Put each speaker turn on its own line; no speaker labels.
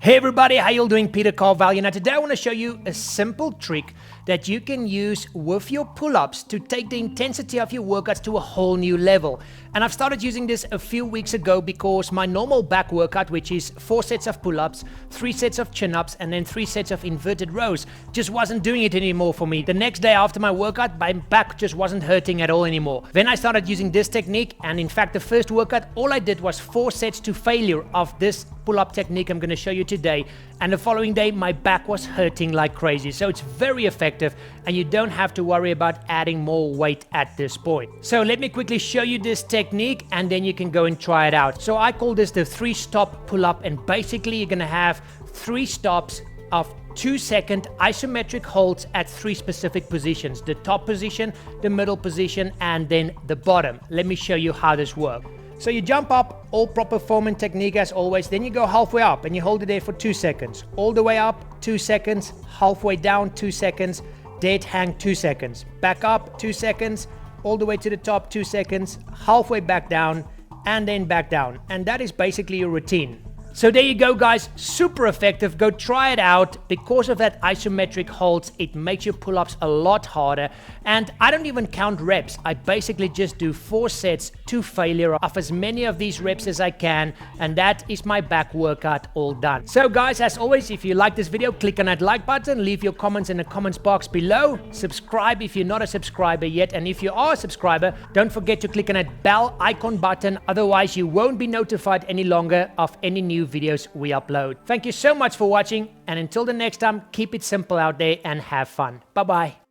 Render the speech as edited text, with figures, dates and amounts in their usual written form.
Hey everybody, how you doing? Peter Carvell. Now today I want to show you a simple trick that you can use with your pull-ups to take the intensity of your workouts to a whole new level. And I've started using this a few weeks ago because my normal back workout, which is 4 sets of pull-ups, 3 sets of chin-ups, and then 3 sets of inverted rows, just wasn't doing it anymore for me. The next day after my workout, my back just wasn't hurting at all anymore. Then I started using this technique, and in fact the first workout, all I did was 4 sets to failure of this pull-up technique I'm going to show you today, and the following day my back was hurting like crazy. So it's very effective and you don't have to worry about adding more weight at this point. So let me quickly show you this technique and then you can go and try it out. So I call this the 3-stop pull-up, and basically you're going to have 3 stops of 2-second isometric holds at 3 specific positions: the top position, the middle position, and then the bottom. Let me show you how this works. So you jump up, all proper forming technique as always, then you go halfway up and you hold it there for 2 seconds. All the way up, 2 seconds, halfway down, 2 seconds, dead hang, 2 seconds. Back up, 2 seconds, all the way to the top, 2 seconds, halfway back down, and then back down. And that is basically your routine. So there you go guys, super effective. Go try it out. Because of that isometric holds, it makes your pull-ups a lot harder. And I don't even count reps. I basically just do 4 sets to failure of as many of these reps as I can, and that is my back workout all done. So guys, as always, if you like this video, click on that like button, leave your comments in the comments box below, subscribe if you're not a subscriber yet, and if you are a subscriber, don't forget to click on that bell icon button, otherwise you won't be notified any longer of any new videos we upload. Thank you so much for watching, and until the next time, keep it simple out there and have fun. Bye bye.